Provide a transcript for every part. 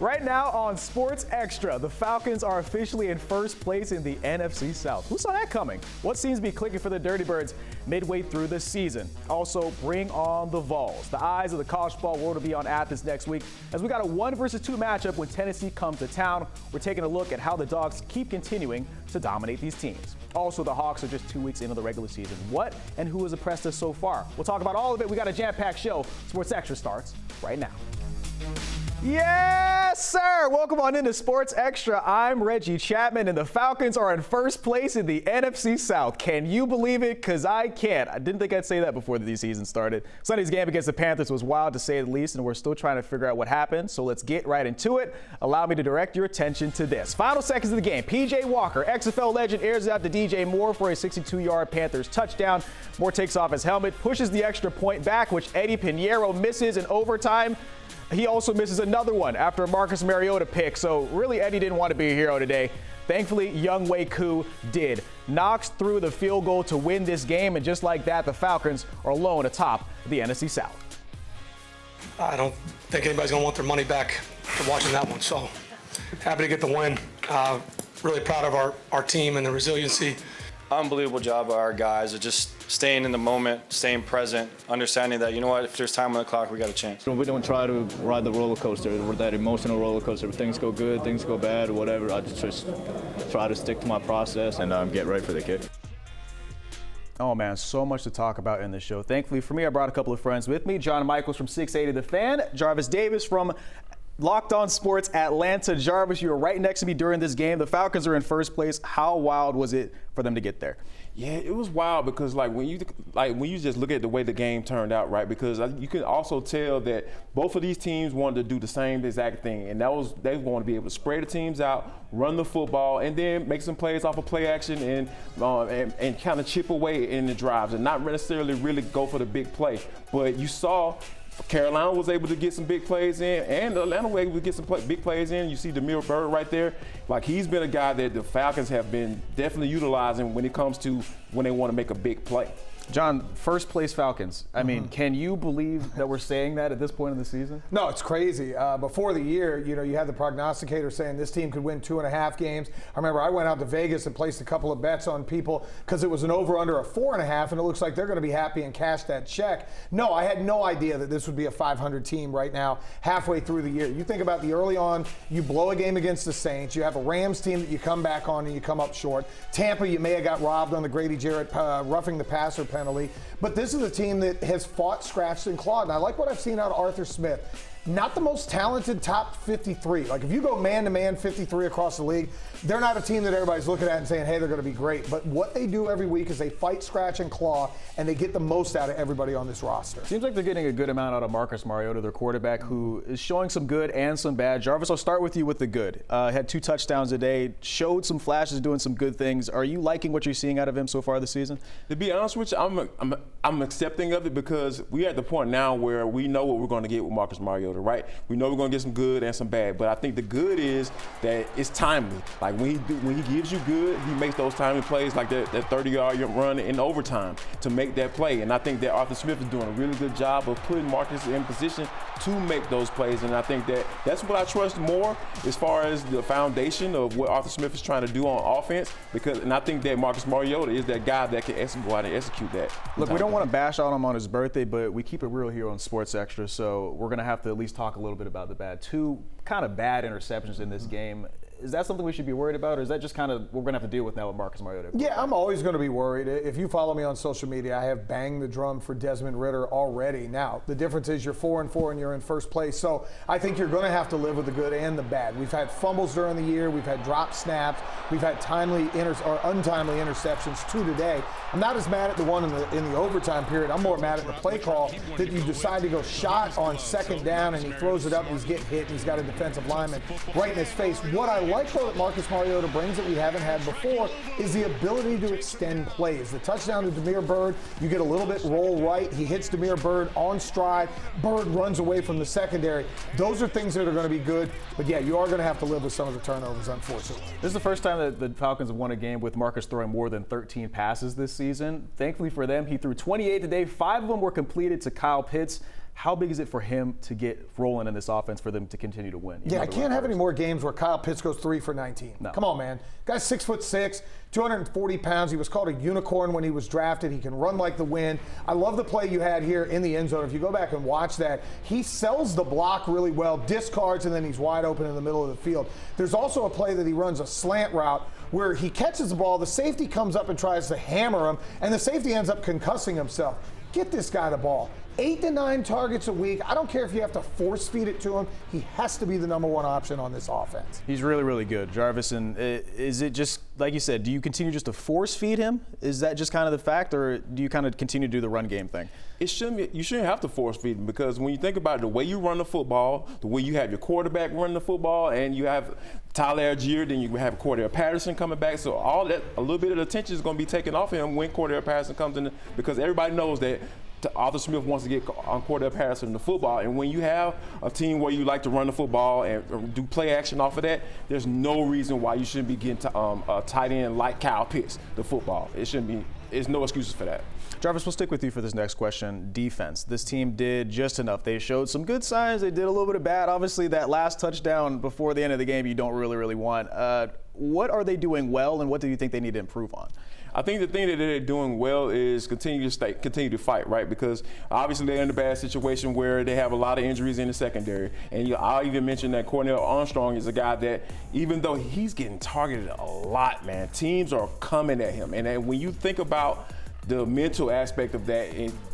Right now on Sports Extra, the Falcons are officially in first place in the NFC South. Who saw that coming? What seems to be clicking for the Dirty Birds midway through the season? Also, bring on the Vols. The eyes of the college football world will be on Athens next week as we got a 1 versus 2 matchup when Tennessee comes to town. We're taking a look at how the Dogs keep continuing to dominate these teams. Also, the Hawks are just 2 weeks into the regular season. What and who has impressed us so far? We'll talk about all of it. We got a jam-packed show. Sports Extra starts right now. Yes, sir. Welcome on into Sports Extra. I'm Reggie Chatman, and the Falcons are in first place in the NFC South. Can you believe it? Because I can't. I didn't think I'd say that before the season started. Sunday's game against the Panthers was wild, to say the least, and we're still trying to figure out what happened. So let's get right into it. Allow me to direct your attention to this. Final seconds of the game. P.J. Walker, XFL legend, airs out to DJ Moore for a 62-yard Panthers touchdown. Moore takes off his helmet, pushes the extra point back, which Eddie Pinheiro misses in overtime. He also misses another one after a Marcus Mariota pick, so really Eddie didn't want to be a hero today. Thankfully, Younghoe Koo did. Knocks through the field goal to win this game, and just like that, the Falcons are alone atop the NFC South. I don't think anybody's going to want their money back for watching that one, so happy to get the win. Really proud of our team and the resiliency. Unbelievable job by our guys of just staying in the moment, staying present, understanding that, you know what, if there's time on the clock, we got a chance. We don't try to ride the roller coaster, that emotional roller coaster. If things go good, things go bad, or whatever. I just try to stick to my process and get ready for the kick. Oh, man, so much to talk about in this show. Thankfully for me, I brought a couple of friends with me. John Michaels from 680 The Fan, Jarvis Davis from Locked On Sports Atlanta. Jarvis, you were right next to me during this game. The Falcons are in first place. How wild was it for them to get there? Yeah, it was wild because when you just look at the way the game turned out, right? Because you can also tell that both of these teams wanted to do the same exact thing, and they want to be able to spray the teams out, run the football, and then make some plays off of play action and kind of chip away in the drives and not necessarily really go for the big play. But you saw Carolina was able to get some big plays in, and Atlanta was able to get some big plays in. You see Demir Bird right there. Like, he's been a guy that the Falcons have been definitely utilizing when it comes to when they want to make a big play. John, first place Falcons. I mean, can you believe that we're saying that at this point in the season? No, it's crazy. Before the year, you had the prognosticator saying this team could win 2.5 games. I remember I went out to Vegas and placed a couple of bets on people because it was an over-under of 4.5, and it looks like they're going to be happy and cash that check. No, I had no idea that this would be a 500 team right now, halfway through the year. You think about the early on, you blow a game against the Saints. You have a Rams team that you come back on and you come up short. Tampa, you may have got robbed on the Grady Jarrett roughing the passer penalty. But this is a team that has fought, scratched, and clawed. And I like what I've seen out of Arthur Smith. Not the most talented top 53. Like, if you go man-to-man 53 across the league, they're not a team that everybody's looking at and saying, hey, they're going to be great. But what they do every week is they fight, scratch, and claw, and they get the most out of everybody on this roster. Seems like they're getting a good amount out of Marcus Mariota, their quarterback, who is showing some good and some bad. Jarvis, I'll start with you with the good. Had 2 touchdowns today, showed some flashes, doing some good things. Are you liking what you're seeing out of him so far this season? To be honest with you, I'm accepting of it because we're at the point now where we know what we're going to get with Marcus Mariota, right? We know we're going to get some good and some bad, but I think the good is that it's timely. Like, when he gives you good, he makes those timely plays, like that 30-yard run in overtime to make that play. And I think that Arthur Smith is doing a really good job of putting Marcus in position to make those plays. And I think that's what I trust more as far as the foundation of what Arthur Smith is trying to do on offense. And I think that Marcus Mariota is that guy that can go out and execute that. Look, we don't want to bash on him on his birthday, but we keep it real here on Sports Extra, so we're going to have to at least talk a little bit about the bad. 2 kind of bad interceptions in this game. Is that something we should be worried about, or is that just kind of we're going to have to deal with now with Marcus Mariota? Yeah, I'm always going to be worried. If you follow me on social media, I have banged the drum for Desmond Ridder already. Now, the difference is you're 4-4 and you're in first place. So I think you're going to have to live with the good and the bad. We've had fumbles during the year. We've had drop snaps. We've had untimely interceptions, 2 today. I'm not as mad at the one in the overtime period. I'm more mad at the play call that you decide to go shot on 2nd down and he throws it up and he's getting hit and he's got a defensive lineman right in his face. What I like, though, that Marcus Mariota brings that we haven't had before is the ability to extend plays. The touchdown to Demir Bird, you get a little bit roll right. He hits Demir Bird on stride. Bird runs away from the secondary. Those are things that are going to be good. But, yeah, you are going to have to live with some of the turnovers, unfortunately. This is the first time that the Falcons have won a game with Marcus throwing more than 13 passes this season. Thankfully for them, he threw 28 today. 5 of them were completed to Kyle Pitts. How big is it for him to get rolling in this offense for them to continue to win? Yeah, I can't have any more games where Kyle Pitts goes 3 for 19. No. Come on, man. Guy's 6'6", 240 pounds. He was called a unicorn when he was drafted. He can run like the wind. I love the play you had here in the end zone. If you go back and watch that, he sells the block really well, discards, and then he's wide open in the middle of the field. There's also a play that he runs a slant route where he catches the ball, the safety comes up and tries to hammer him, and the safety ends up concussing himself. Get this guy the ball. 8 to 9 targets a week. I don't care if you have to force feed it to him. He has to be the number one option on this offense. He's really, really good, Jarvis. And is it just, like you said, do you continue just to force feed him? Is that just kind of the fact, or do you kind of continue to do the run game thing? You shouldn't have to force feed him, because when you think about it, the way you run the football, the way you have your quarterback running the football, and you have Tyler Algier, then you have Cordell Patterson coming back. So all that, a little bit of the attention is going to be taken off him when Cordell Patterson comes in, because everybody knows that Arthur Smith wants to get on Cordell Patterson in the football. And when you have a team where you like to run the football and do play action off of that, there's no reason why you shouldn't be getting a tight end like Kyle Pitts the football. It shouldn't be. There's no excuses for that. Jarvis, we'll stick with you for this next question. Defense. This team did just enough. They showed some good signs. They did a little bit of bad. Obviously, that last touchdown before the end of the game you don't really want. What are they doing well, and what do you think they need to improve on? I think the thing that they're doing well is continue to fight, right? Because obviously they're in a bad situation where they have a lot of injuries in the secondary. And I'll even mention that Cornell Armstrong is a guy that, even though he's getting targeted a lot, man, teams are coming at him. And when you think about the mental aspect of that,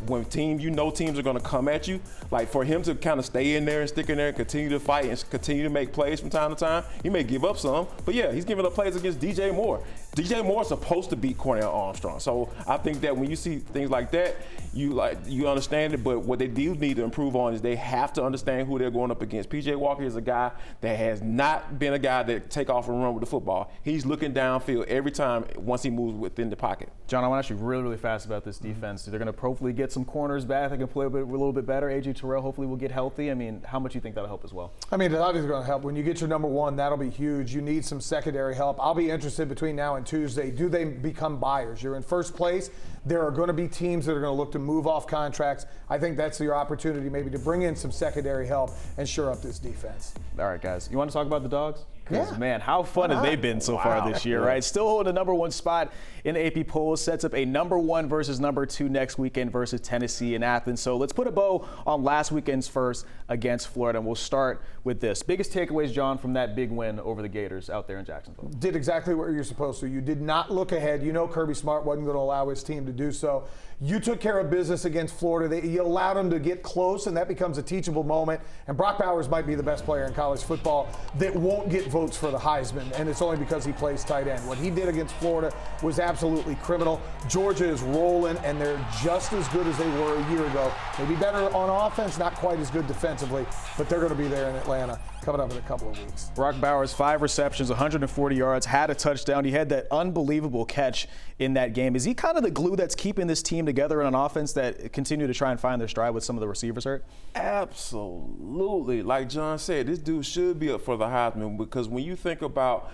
when teams are going to come at you, like for him to kind of stay in there and stick in there and continue to fight and continue to make plays from time to time, he may give up some, but yeah, he's giving up plays against DJ Moore. DJ Moore's supposed to beat Cornell Armstrong. So I think that when you see things like that, you understand it, but what they do need to improve on is they have to understand who they're going up against. PJ Walker is a guy that has not been a guy that take off and run with the football. He's looking downfield every time once he moves within the pocket. John, I want to ask you really fast about this defense. They're going to hopefully get some corners back. They can play a little bit better. A.J. Terrell hopefully will get healthy. I mean, how much do you think that'll help as well? I mean, it's obviously going to help. When you get your number one, that'll be huge. You need some secondary help. I'll be interested between now and Tuesday. Do they become buyers? You're in first place. There are going to be teams that are going to look to move off contracts. I think that's your opportunity maybe to bring in some secondary help and shore up this defense. All right, guys. You want to talk about the Dogs? Because, Yeah. man, how fun have they been so far this year, right? Still holding the number one spot in the AP polls, sets up a number one versus number two next weekend versus Tennessee in Athens. So let's put a bow on last weekend's first against Florida, and we'll start with this. Biggest takeaways, John, from that big win over the Gators out there in Jacksonville? Did exactly what you're supposed to. You did not look ahead. You know Kirby Smart wasn't going to allow his team to do so. You took care of business against Florida. You allowed them to get close, and that becomes a teachable moment. And Brock Bowers might be the best player in college football that won't get votes for the Heisman, and it's only because he plays tight end. What he did against Florida was absolutely criminal. Georgia is rolling, and they're just as good as they were a year ago. Maybe better on offense, not quite as good defensively, but they're going to be there in Atlanta coming up in a couple of weeks. Brock Bowers, 5 receptions, 140 yards, had a touchdown. He had that unbelievable catch in that game. Is he kind of the glue that's keeping this team together in an offense that continue to try and find their stride with some of the receivers hurt? Absolutely. Like John said, this dude should be up for the Heisman, because when you think about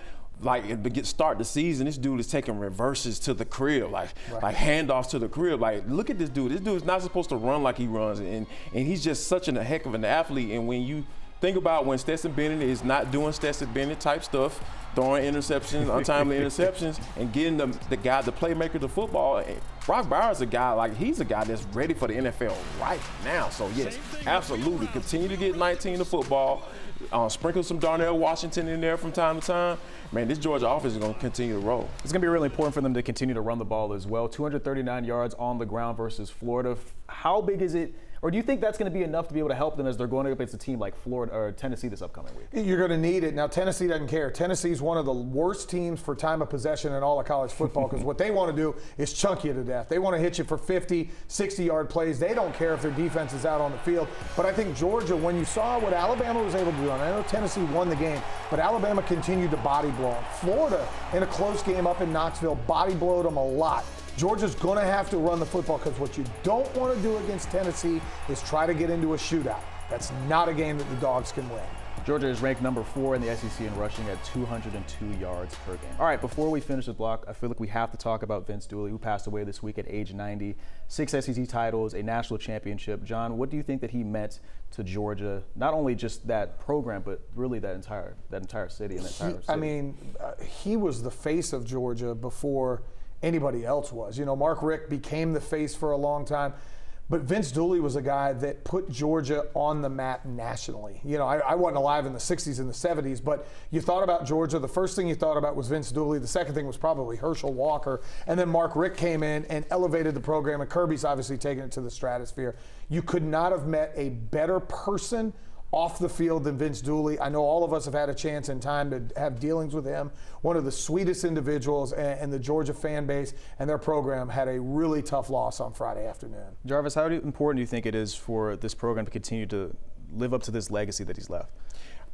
start the season, this dude is taking reverses to the crib, like handoffs to the crib. Like, look at this dude. This dude is not supposed to run like he runs, and he's just such a heck of an athlete. And when you think about when Stetson Bennett is not doing Stetson Bennett type stuff, throwing interceptions, untimely interceptions, and getting the playmaker to football, Brock Bowers is a guy, he's a guy that's ready for the NFL right now. So yes, absolutely, continue to get 19 to football. Sprinkle some Darnell Washington in there from time to time. Man, this Georgia offense is going to continue to roll. It's going to be really important for them to continue to run the ball as well. 239 yards on the ground versus Florida. How big is it? Or do you think that's going to be enough to be able to help them as they're going up against a team like Florida or Tennessee this upcoming week? You're going to need it. Now, Tennessee doesn't care. Tennessee's one of the worst teams for time of possession in all of college football, because what they want to do is chunk you to death. They want to hit you for 50, 60-yard plays. They don't care if their defense is out on the field. But I think Georgia, when you saw what Alabama was able to do, and I know Tennessee won the game, but Alabama continued to body blow them. Florida, in a close game up in Knoxville, body blowed them a lot. Georgia's going to have to run the football, because what you don't want to do against Tennessee is try to get into a shootout. That's not a game that the Dogs can win. Georgia is ranked number 4 in the SEC in rushing at 202 yards per game. All right, before we finish the block, I feel like we have to talk about Vince Dooley, who passed away this week at age 90. 6 SEC titles, a national championship. John, what do you think that he meant to Georgia? Not only just that program, but really that entire city and that entire city. I mean, he was the face of Georgia before anybody else was. You know, Mark Richt became the face for a long time. But Vince Dooley was a guy that put Georgia on the map nationally. You know, I wasn't alive in the 60s and the 70s, but you thought about Georgia. The first thing you thought about was Vince Dooley. The second thing was probably Herschel Walker. And then Mark Richt came in and elevated the program, and Kirby's obviously taken it to the stratosphere. You could not have met a better person off the field than Vince Dooley. I know all of us have had a chance in time to have dealings with him. One of the sweetest individuals, and the Georgia fan base and their program had a really tough loss on Friday afternoon. Jarvis, how important do you think it is for this program to continue to live up to this legacy that he's left?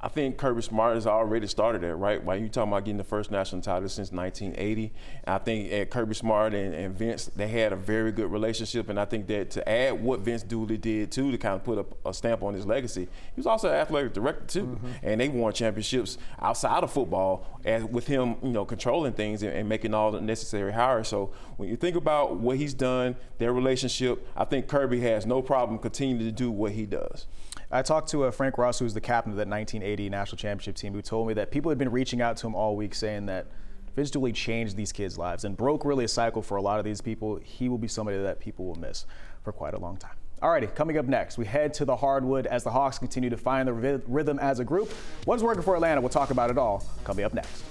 I think Kirby Smart has already started that, right? While you talking about getting the first national title since 1980, I think Kirby Smart and Vince, they had a very good relationship, and I think that to add what Vince Dooley did too, to kind of put a stamp on his legacy, he was also an athletic director too, and they won championships outside of football, with him, you know, controlling things and making all the necessary hires. So when you think about what he's done, their relationship, I think Kirby has no problem continuing to do what he does. I talked to Frank Ross, who's the captain of that 1980 national championship team, who told me that people had been reaching out to him all week saying that Vince Dooley changed these kids' lives and broke really a cycle for a lot of these people. He will be somebody that people will miss for quite a long time. Alrighty, coming up next, we head to the hardwood as the Hawks continue to find their rhythm as a group. What's working for Atlanta? We'll talk about it all coming up next.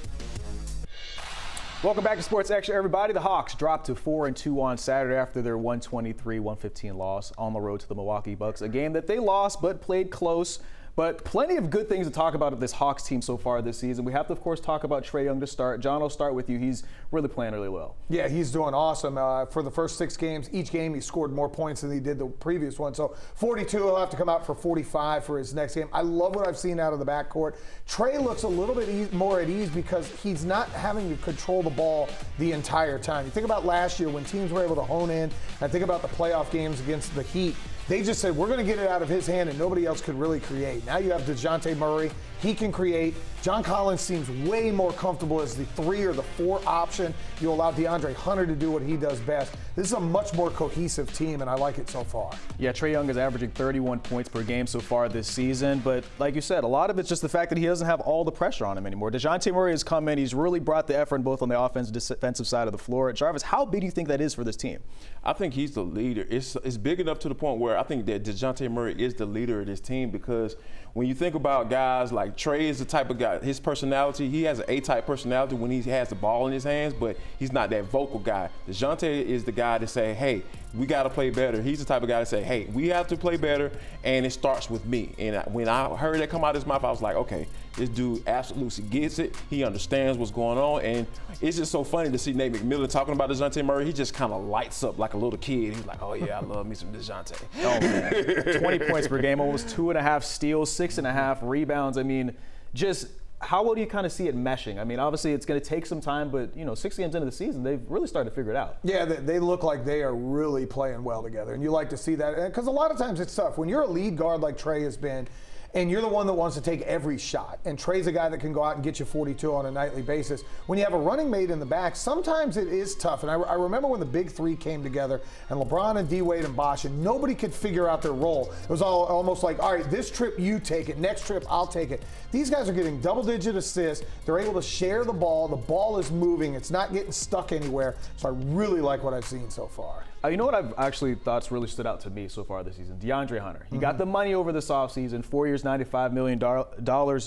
Welcome back to Sports Extra, everybody. The Hawks dropped to 4-2 on Saturday after their 123-115 loss on the road to the Milwaukee Bucks, a game that they lost but played close. But plenty of good things to talk about of this Hawks team so far this season. We have to, of course, talk about Trae Young to start. John, I'll start with you. He's really playing really well. Yeah, he's doing awesome. For the first 6 games, each game he scored more points than he did the previous one. So 42, he'll have to come out for 45 for his next game. I love what I've seen out of the backcourt. Trae looks a little bit more at ease because he's not having to control the ball the entire time. You think about last year when teams were able to hone in. I think about the playoff games against the Heat. They just said, we're going to get it out of his hand, and nobody else could really create. Now you have DeJounte Murray. He can create. John Collins seems way more comfortable as the 3 or the 4 option. You allow DeAndre Hunter to do what he does best. This is a much more cohesive team, and I like it so far. Yeah, Trae Young is averaging 31 points per game so far this season. But like you said, a lot of it's just the fact that he doesn't have all the pressure on him anymore. DeJounte Murray has come in. He's really brought the effort both on the offensive and defensive side of the floor. Jarvis, how big do you think that is for this team? I think he's the leader. It's big enough to the point where I think that DeJounte Murray is the leader of this team, because when you think about guys like Trae is the type of guy, his personality, he has an A-type personality when he has the ball in his hands, but he's not that vocal guy. DeJounte is the guy to say, hey, we got to play better. He's the type of guy to say, hey, we have to play better, and it starts with me. And when I heard that come out of his mouth, I was like, okay, this dude absolutely gets it. He understands what's going on, and it's just so funny to see Nate McMillan talking about DeJounte Murray. He just kind of lights up like a little kid. He's like, oh, yeah, I love me some DeJounte. Oh, man. 20 points per game, almost 2.5 steals, 6.5 rebounds. I mean, just how well do you kind of see it meshing? I mean, obviously it's going to take some time, but, 6 games into the season, they've really started to figure it out. Yeah, they look like they are really playing well together, and you like to see that. Because a lot of times it's tough. When you're a lead guard like Trae has been, and you're the one that wants to take every shot, and Trae's a guy that can go out and get you 42 on a nightly basis. When you have a running mate in the back, sometimes it is tough. And I remember when the big 3 came together, and LeBron and D-Wade and Bosh, and nobody could figure out their role. It was almost like, all right, this trip you take it, next trip I'll take it. These guys are getting double-digit assists. They're able to share the ball. The ball is moving. It's not getting stuck anywhere. So I really like what I've seen so far. You know what I've actually thought's really stood out to me so far this season? DeAndre Hunter. He got the money over this offseason, 4 years, $95 million.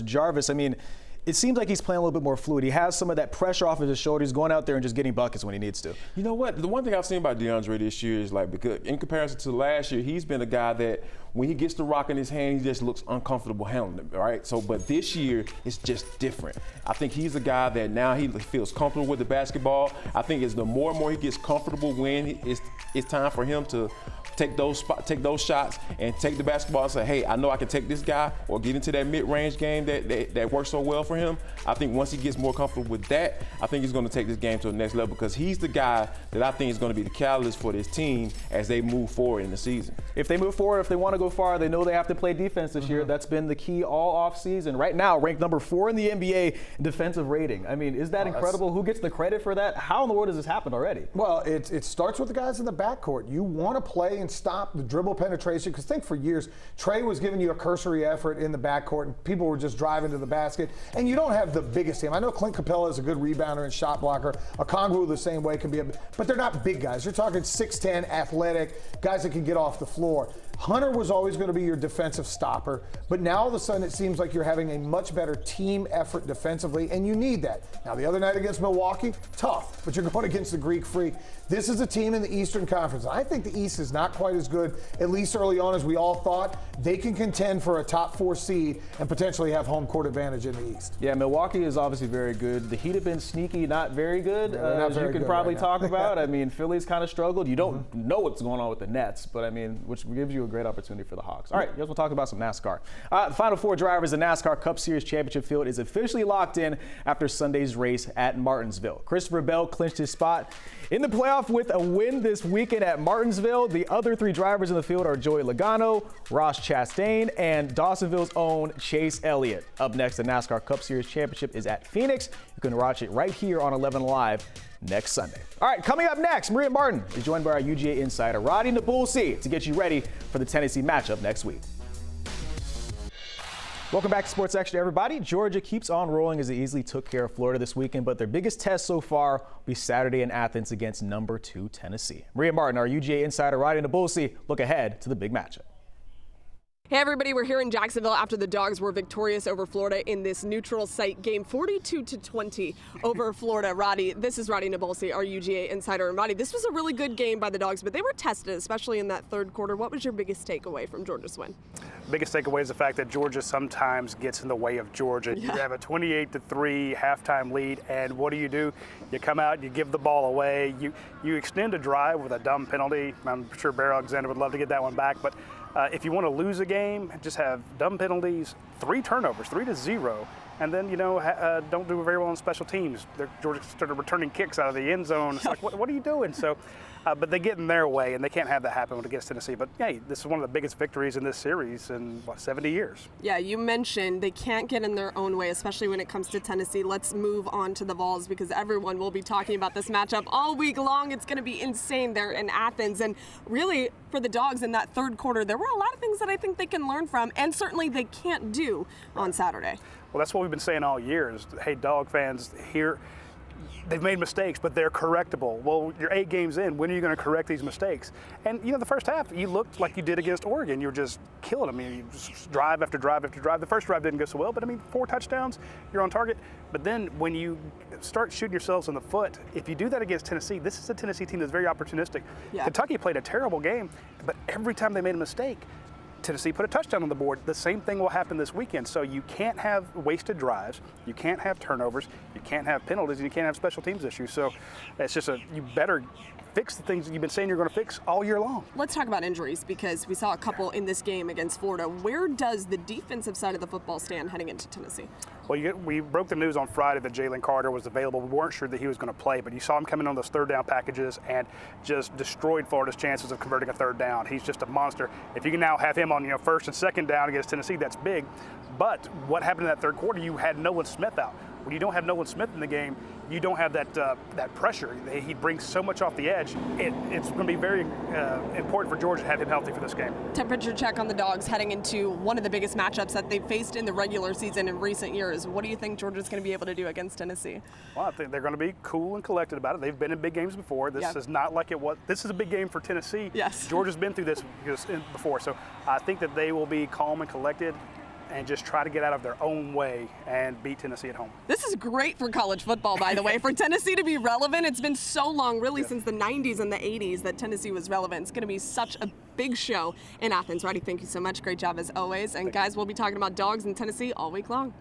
Jarvis, I mean, it seems like he's playing a little bit more fluid. He has some of that pressure off of his shoulders, going out there and just getting buckets when he needs to. You know what? The one thing I've seen about DeAndre this year is, like, because in comparison to last year, he's been a guy that when he gets the rock in his hand, he just looks uncomfortable handling it, right? So, but this year, it's just different. I think he's a guy that now he feels comfortable with the basketball. I think as the more and more he gets comfortable when it's time for him to take those shots, and take the basketball and say, hey, I know I can take this guy or get into that mid-range game that works so well for him. I think once he gets more comfortable with that, I think he's going to take this game to the next level because he's the guy that I think is going to be the catalyst for this team as they move forward in the season. If they move forward, if they want to go far, they know they have to play defense this year. That's been the key all off season. Right now, ranked number 4 in the NBA defensive rating. I mean, is that incredible? Who gets the credit for that? How in the world has this happened already? Well, it starts with the guys in the backcourt. You want to play and stop the dribble penetration because think for years, Trey was giving you a cursory effort in the backcourt and people were just driving to the basket. And you don't have the biggest team. I know Clint Capella is a good rebounder and shot blocker. Okongwu the same way can be, but they're not big guys. You're talking 6'10", athletic, guys that can get off the floor. Hunter was always going to be your defensive stopper, but now all of a sudden it seems like you're having a much better team effort defensively, and you need that. Now, the other night against Milwaukee, tough, but you're going against the Greek Freak. This is a team in the Eastern Conference. I think the East is not quite as good, at least early on, as we all thought. They can contend for a top 4 seed and potentially have home court advantage in the East. Yeah, Milwaukee is obviously very good. The Heat have been sneaky, not very good, not as very you can good probably right talk about. I mean, Philly's kind of struggled. You don't know what's going on with the Nets, but I mean, which gives you a great opportunity for the Hawks. All right, you guys will talk about some NASCAR. The final 4 drivers in the NASCAR Cup Series championship field is officially locked in after Sunday's race at Martinsville. Christopher Bell clinched his spot in the playoff with a win this weekend at Martinsville. The other 3 drivers in the field are Joey Logano, Ross Chastain, and Dawsonville's own Chase Elliott. Up next, the NASCAR Cup Series championship is at Phoenix. You can watch it right here on 11 Live next Sunday. All right, coming up next, Maria Martin is joined by our UGA insider, Roddy Nabulsi, to get you ready for the Tennessee matchup next week. Welcome back to Sports Extra, everybody. Georgia keeps on rolling as they easily took care of Florida this weekend, but their biggest test so far will be Saturday in Athens against number 2 Tennessee. Maria Martin, our UGA insider, Roddy Nabulsi, look ahead to the big matchup. Hey everybody, we're here in Jacksonville after the Dogs were victorious over Florida in this neutral site game, 42-20 over Florida. Roddy, this is Roddy Nabulsi, our UGA insider. And Roddy, this was a really good game by the Dogs, but they were tested, especially in that third quarter. What was your biggest takeaway from Georgia's win? Biggest takeaway is the fact that Georgia sometimes gets in the way of Georgia. You have a 28-3 halftime lead, and what do? You come out, you give the ball away, you extend a drive with a dumb penalty. I'm sure Bear Alexander would love to get that one back, but if you want to lose a game, just have dumb penalties, 3 turnovers, 3-0, and then, don't do very well on special teams. Georgia started returning kicks out of the end zone. It's like, what are you doing? So, but they get in their way, and they can't have that happen against Tennessee. But, hey, this is one of the biggest victories in this series in, 70 years. Yeah, you mentioned they can't get in their own way, especially when it comes to Tennessee. Let's move on to the Vols because everyone will be talking about this matchup all week long. It's going to be insane there in Athens. And really, for the Dogs in that third quarter, there were a lot of things that I think they can learn from, and certainly they can't do on Saturday. Well, that's what we've been saying all year is, hey, Dog fans, here, they've made mistakes, but they're correctable. Well, you're 8 games in. When are you going to correct these mistakes? And, the first half, you looked like you did against Oregon. You were just killing them. You just drive after drive after drive. The first drive didn't go so well, but, 4 touchdowns, you're on target. But then when you start shooting yourselves in the foot, if you do that against Tennessee, this is a Tennessee team that's very opportunistic. Yeah. Kentucky played a terrible game, but every time they made a mistake, Tennessee put a touchdown on the board. The same thing will happen this weekend. So you can't have wasted drives, you can't have turnovers, you can't have penalties, and you can't have special teams issues. So it's just you better fix the things that you've been saying you're going to fix all year long. Let's talk about injuries because we saw a couple in this game against Florida. Where does the defensive side of the football stand heading into Tennessee? Well, we broke the news on Friday that Jalen Carter was available. We weren't sure that he was going to play, but you saw him coming on those third down packages and just destroyed Florida's chances of converting a third down. He's just a monster. If you can now have him on first and second down against Tennessee, that's big. But what happened in that third quarter? You had Nolan Smith out. When you don't have Nolan Smith in the game, you don't have that pressure. He brings so much off the edge. It's going to be very important for Georgia to have him healthy for this game. Temperature check on the Dogs heading into one of the biggest matchups that they've faced in the regular season in recent years. What do you think Georgia's going to be able to do against Tennessee? Well, I think they're going to be cool and collected about it. They've been in big games before. This is not like it was. This is a big game for Tennessee. Yes. Georgia's been through this before, so I think that they will be calm and collected and just try to get out of their own way and beat Tennessee at home. This is great for college football, by the way. For Tennessee to be relevant, it's been so long, really, since the 90s and the 80s that Tennessee was relevant. It's going to be such a big show in Athens. Roddy, thank you so much. Great job as always. And guys, we'll be talking about Dogs in Tennessee all week long.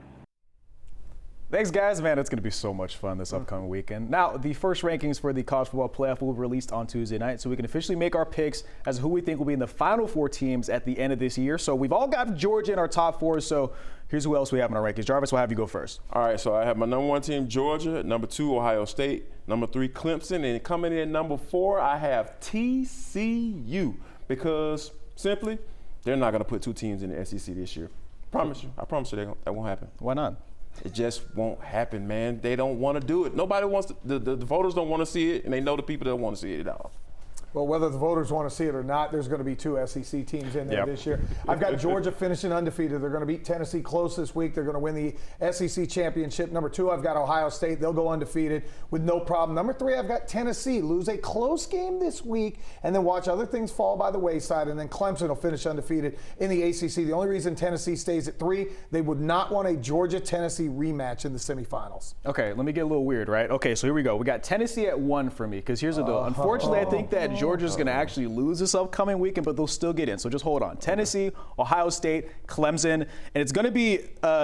Thanks, guys. Man, it's going to be so much fun this upcoming weekend. Now, the first rankings for the college football playoff will be released on Tuesday night, so we can officially make our picks as who we think will be in the final 4 teams at the end of this year. So we've all got Georgia in our top 4, so here's who else we have in our rankings. Jarvis, we'll have you go first. All right, so I have my number 1 team, Georgia, number 2, Ohio State, number 3, Clemson, and coming in number 4, I have TCU, because simply, they're not going to put 2 teams in the SEC this year. Promise you. I promise you that won't happen. Why not? It just won't happen, man. They don't want to do it. Nobody wants to, the voters don't want to see it, and they know the people that want to see it at all. Well, whether the voters want to see it or not, there's going to be 2 SEC teams in there this year. I've got Georgia finishing undefeated. They're going to beat Tennessee close this week. They're going to win the SEC championship. Number 2, I've got Ohio State. They'll go undefeated with no problem. Number 3, I've got Tennessee. Lose a close game this week and then watch other things fall by the wayside. And then Clemson will finish undefeated in the ACC. The only reason Tennessee stays at 3, they would not want a Georgia-Tennessee rematch in the semifinals. Okay, let me get a little weird, right? Okay, so here we go. We got Tennessee at 1 for me, because here's the deal. Unfortunately, I think that Georgia's going to actually lose this upcoming weekend, but they'll still get in. So just hold on. Tennessee, Ohio State, Clemson, and it's going to be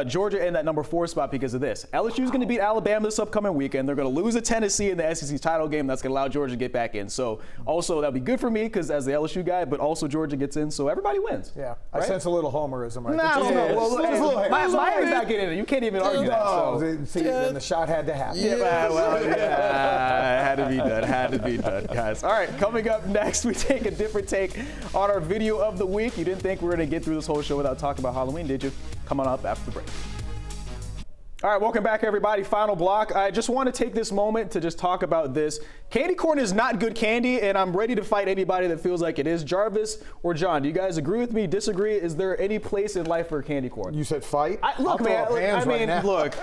Georgia in that number 4 spot because of this. LSU's going to beat Alabama this upcoming weekend. They're going to lose to Tennessee in the SEC title game. That's going to allow Georgia to get back in. So also that'll be good for me because as the LSU guy, but also Georgia gets in, so everybody wins. Yeah, right? I sense a little homerism right there. Well, Miami's not getting in. You can't even argue that. So. See, then the shot had to happen. Yeah, it had to be done. Had to be done, guys. All right, coming up next, we take a different take on our video of the week. You didn't think we were going to get through this whole show without talking about Halloween, did you? Come on up after the break. All right, welcome back, everybody. Final block. I just want to take this moment to just talk about this. Candy corn is not good candy, and I'm ready to fight anybody that feels like it is. Jarvis or John, do you guys agree with me, disagree? Is there any place in life for candy corn? You said fight? Look, man, look,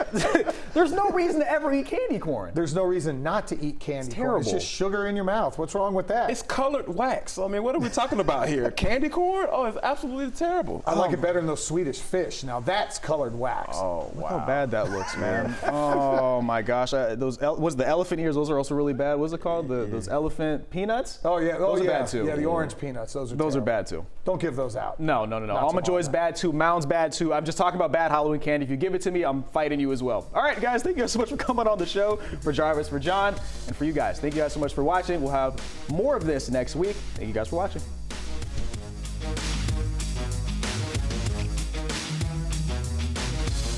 there's no reason to ever eat candy corn. There's no reason not to eat candy corn. It's just sugar in your mouth. What's wrong with that? It's colored wax. I mean, what are we talking about here? Candy corn? Oh, it's absolutely terrible. I like it better than those Swedish fish. Now that's colored wax. Oh, wow. Look how bad that looks, man. Oh my gosh, what's the elephant ears? Those are also really bad. What's it called? Those elephant peanuts? Oh yeah, those are bad too. Yeah, the orange peanuts. Those are bad too. Don't give those out. No. Almond Joy's bad too. Mound's bad too. I'm just talking about bad Halloween candy. If you give it to me, I'm fighting you as well. All right, guys, thank you guys so much for coming on the show. For Jarvis, for John, and for you guys. Thank you guys so much for watching. We'll have more of this next week. Thank you guys for watching.